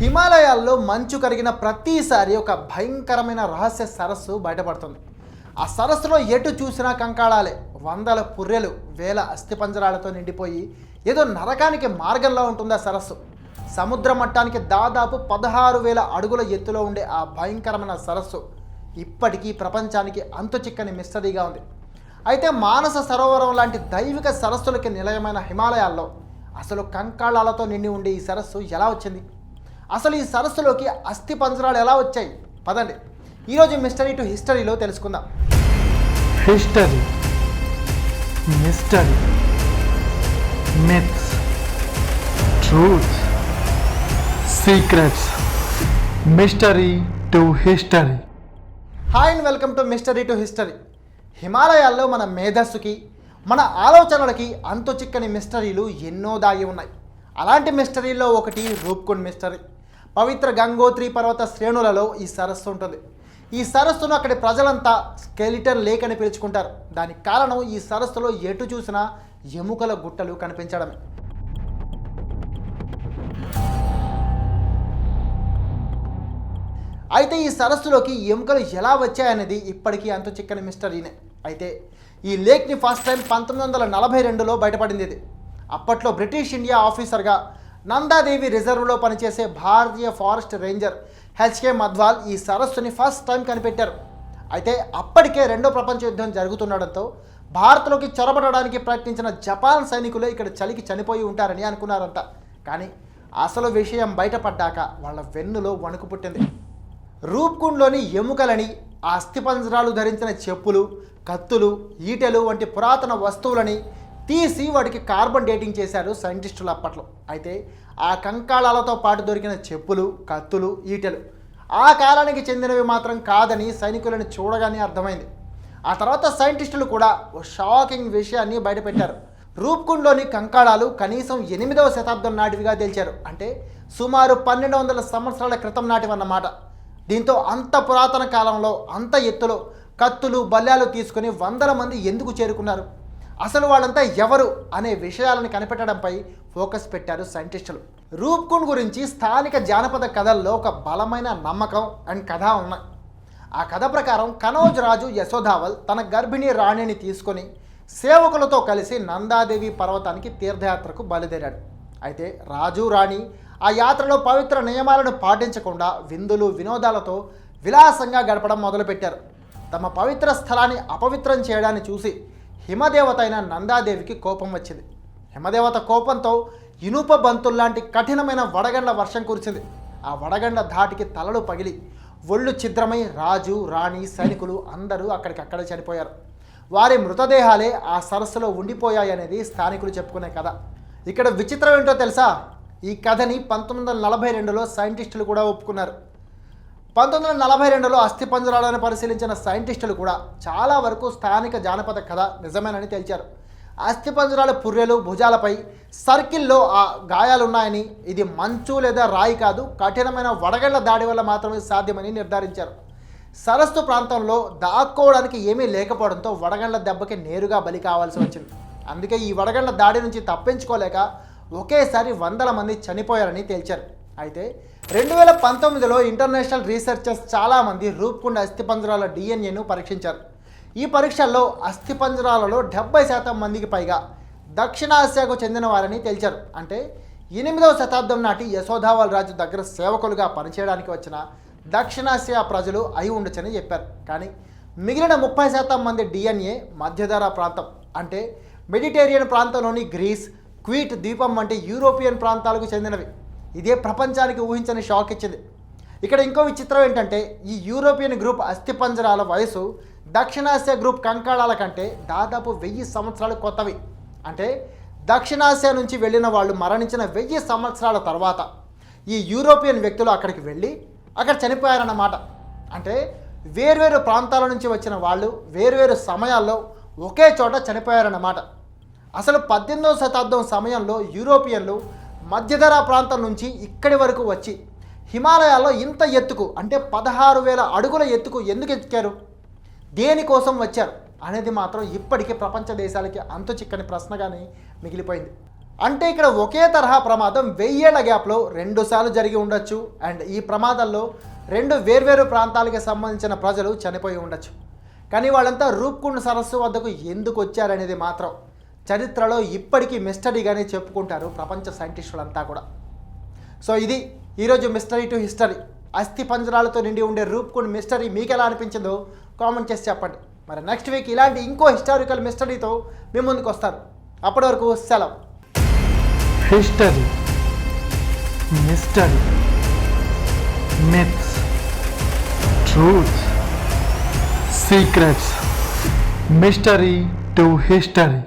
హిమాలయాల్లో మంచు కరిగిన ప్రతిసారి ఒక భయంకరమైన రహస్య సరస్సు బయటపడుతుంది. ఆ సరస్సులో ఎటు చూసినా కంకాళాలే, వందల పుర్రెలు, వేల అస్థిపంజరాలతో నిండిపోయి ఏదో నరకానికి మార్గంలో ఉంటుంది ఆ సరస్సు. సముద్ర మట్టానికి దాదాపు 16,000 అడుగుల ఎత్తులో ఉండే ఆ భయంకరమైన సరస్సు ఇప్పటికీ ప్రపంచానికి అంతు చిక్కని మిస్టరీగా ఉంది. అయితే మానస సరోవరం లాంటి దైవిక సరస్సులకి నిలయమైన హిమాలయాల్లో అసలు కంకాళాలతో నిండి ఉండే ఈ సరస్సు ఎలా వచ్చింది? అసలు ఈ సరస్సులోకి అస్థి పంజరాలు ఎలా వచ్చాయి? పదండి ఈరోజు మిస్టరీ టు హిస్టరీలో తెలుసుకుందాం. History, mystery, myths, truth, secrets. Mystery to history. Hi and welcome to mystery to history. హిమాలయాల్లో మన మేధస్సుకి, మన ఆలోచనలకి అంతు చిక్కని మిస్టరీలు ఎన్నో దాగి ఉన్నాయి. అలాంటి మిస్టరీల్లో ఒకటి రూప్కుండ్ మిస్టరీ. పవిత్ర గంగోత్రి పర్వత శ్రేణులలో ఈ సరస్సు ఉంటుంది. ఈ సరస్సును అక్కడి ప్రజలంతా స్కెలిటన్ లేక్ అని పిలుచుకుంటారు. దానికి కారణం ఈ సరస్సులో ఎటు చూసినా ఎముకల గుట్టలు కనిపించడమే. అయితే ఈ సరస్సులోకి ఎముకలు ఎలా వచ్చాయనేది ఇప్పటికీ అంతు చిక్కని మిస్టరీనే. అయితే ఈ లేక్ని ఫస్ట్ టైం 1942లో బయటపడింది. ఇది అప్పట్లో బ్రిటిష్ ఇండియా ఆఫీసర్గా నందాదేవి రిజర్వ్లో పనిచేసే భారతీయ ఫారెస్ట్ రేంజర్ హెచ్కే మధ్వాల్ ఈ సరస్సుని ఫస్ట్ టైం కనిపెట్టారు. అయితే అప్పటికే రెండో ప్రపంచ యుద్ధం జరుగుతుండడంతో భారత్లోకి చొరబడడానికి ప్రయత్నించిన జపాన్ సైనికులు ఇక్కడ చలికి చనిపోయి ఉంటారని అనుకున్నారంట. కానీ అసలు విషయం బయటపడ్డాక వాళ్ళ వెన్నులో వణుకు పుట్టింది. రూప్కుండ్లోని ఎముకలని, ఆ అస్థిపంజరాలు ధరించిన చెప్పులు, కత్తులు, ఈటెలు వంటి పురాతన వస్తువులని తీసి వాటికి కార్బన్ డేటింగ్ చేశారు సైంటిస్టులు అప్పట్లో. అయితే ఆ కంకాళాలతో పాటు దొరికిన చెప్పులు, కత్తులు, ఈటెలు ఆ కాలానికి చెందినవి మాత్రం కాదని సైనికులను చూడగానే అర్థమైంది. ఆ తర్వాత సైంటిస్టులు కూడా ఓ షాకింగ్ విషయాన్ని బయటపెట్టారు. రూప్కుండ్లోని కంకాళాలు కనీసం 8వ శతాబ్దం నాటివిగా తేల్చారు. అంటే సుమారు 1200 సంవత్సరాల క్రితం నాటివన్నమాట. దీంతో అంత పురాతన కాలంలో అంత ఎత్తులో కత్తులు, బల్యాలు తీసుకుని వందల మంది ఎందుకు చేరుకున్నారు? అసలు వాళ్ళంతా ఎవరు అనే విషయాలను కనిపెట్టడంపై ఫోకస్ పెట్టారు సైంటిస్టులు. రూప్కుండ్ గురించి స్థానిక జానపద కథల్లో ఒక బలమైన నమ్మకం అండ్ కథ ఉన్నాయి. ఆ కథ ప్రకారం కనౌజ్ రాజు యశోధావల్ తన గర్భిణీ రాణిని తీసుకొని సేవకులతో కలిసి నందాదేవి పర్వతానికి తీర్థయాత్రకు బయలుదేరాడు. అయితే రాజు, రాణి ఆ యాత్రలో పవిత్ర నియమాలను పాటించకుండా విందులు, వినోదాలతో విలాసంగా గడపడం మొదలుపెట్టారు. తమ పవిత్ర స్థలాన్ని అపవిత్రం చేయడాన్ని చూసి హిమదేవత అయిన నందాదేవికి కోపం వచ్చింది. హిమదేవత కోపంతో ఇనుప బంతుల్లాంటి కఠినమైన వడగండ్ల వర్షం కురిసింది. ఆ వడగండ్ల ధాటికి తలలు పగిలి ఒళ్ళు ఛిద్రమై రాజు, రాణి, సైనికులు అందరూ అక్కడికక్కడ చనిపోయారు. వారి మృతదేహాలే ఆ సరస్సులో ఉండిపోయాయనేది స్థానికులు చెప్పుకునే కథ. ఇక్కడ విచిత్రం ఏంటో తెలుసా? ఈ కథని 1942లో సైంటిస్టులు కూడా ఒప్పుకున్నారు. 1942లో అస్థిపంజరాలను పరిశీలించిన సైంటిస్టులు కూడా చాలా వరకు స్థానిక జానపద కథ నిజమేనని తేల్చారు. అస్థిపంజరాల పుర్రెలు, భుజాలపై సర్కిల్లో ఆ గాయాలున్నాయని, ఇది మంచు లేదా రాయి కాదు, కఠినమైన వడగళ్ల దాడి వల్ల మాత్రమే సాధ్యమని నిర్ధారించారు. సరస్సు ప్రాంతంలో దాక్కోవడానికి ఏమీ లేకపోవడంతో వడగళ్ల దెబ్బకి నేరుగా బలి కావాల్సి వచ్చింది. అందుకే ఈ వడగళ్ల దాడి నుంచి తప్పించుకోలేక ఒకేసారి వందల మంది చనిపోయారని తేల్చారు. అయితే 2019లో ఇంటర్నేషనల్ రీసెర్చర్స్ చాలామంది రూప్కుండ్ అస్థిపంజరాల డిఎన్ఏను పరీక్షించారు. ఈ పరీక్షల్లో అస్థిపంజరాలలో 70% మందికి పైగా దక్షిణాసియాకు చెందిన వారని తేల్చారు. అంటే 8వ శతాబ్దం నాటి యశోధావల్ రాజు దగ్గర సేవకులుగా పనిచేయడానికి వచ్చిన దక్షిణాసియా ప్రజలు అయి ఉండొచ్చని చెప్పారు. కానీ మిగిలిన 30% మంది డిఎన్ఏ మధ్యధరా ప్రాంతం అంటే మెడిటేరియన్ ప్రాంతంలోని గ్రీస్, క్వీట్ ద్వీపం వంటి యూరోపియన్ ప్రాంతాలకు చెందినవి. ఇదే ప్రపంచానికి ఊహించని షాక్ ఇచ్చింది. ఇక్కడ ఇంకో విచిత్రం ఏంటంటే ఈ యూరోపియన్ గ్రూప్ అస్థిపంజరాల వయసు దక్షిణాసియా గ్రూప్ కంకాళాల కంటే దాదాపు 1000 సంవత్సరాలు కొత్తవి. అంటే దక్షిణాసియా నుంచి వెళ్ళిన వాళ్ళు మరణించిన 1000 సంవత్సరాల తర్వాత ఈ యూరోపియన్ వ్యక్తులు అక్కడికి వెళ్ళి అక్కడ చనిపోయారన్నమాట. అంటే వేర్వేరు ప్రాంతాల నుంచి వచ్చిన వాళ్ళు వేర్వేరు సమయాల్లో ఒకే చోట చనిపోయారన్నమాట. అసలు 18వ శతాబ్దం సమయంలో యూరోపియన్లు మధ్యధరా ప్రాంతం నుంచి ఇక్కడి వరకు వచ్చి హిమాలయాల్లో ఇంత ఎత్తుకు అంటే 16,000 అడుగుల ఎత్తుకు ఎందుకు ఎక్కారు, దేనికోసం వచ్చారు అనేది మాత్రం ఇప్పటికీ ప్రపంచ దేశాలకి అంతు చిక్కని ప్రశ్నగానే మిగిలిపోయింది. అంటే ఇక్కడ ఒకే తరహా ప్రమాదం 1000 ఏళ్ల గ్యాప్లో 2 సార్లు జరిగి ఉండొచ్చు. అండ్ ఈ ప్రమాదాల్లో 2 వేర్వేరు ప్రాంతాలకు సంబంధించిన ప్రజలు చనిపోయి ఉండొచ్చు. కానీ వాళ్ళంతా రూప్కుండ్ సరస్సు వద్దకు ఎందుకు వచ్చారనేది మాత్రం చరిత్రలో ఇప్పటికీ మిస్టరీగానే చెప్పుకుంటారు ప్రపంచ సైంటిస్టులంతా కూడా. సో ఇది ఈరోజు మిస్టరీ టు హిస్టరీ. అస్థి పంజరాలతో నిండి ఉండే రూప్కుండ్ మిస్టరీ మీకు ఎలా అనిపించిందో కామెంట్ చేసి చెప్పండి. మరి నెక్స్ట్ వీక్ ఇలాంటి ఇంకో హిస్టారికల్ మిస్టరీతో మీ ముందుకు వస్తారు. అప్పటి వరకు సెలవు. History, mystery, myths, truths, secrets, mystery to history.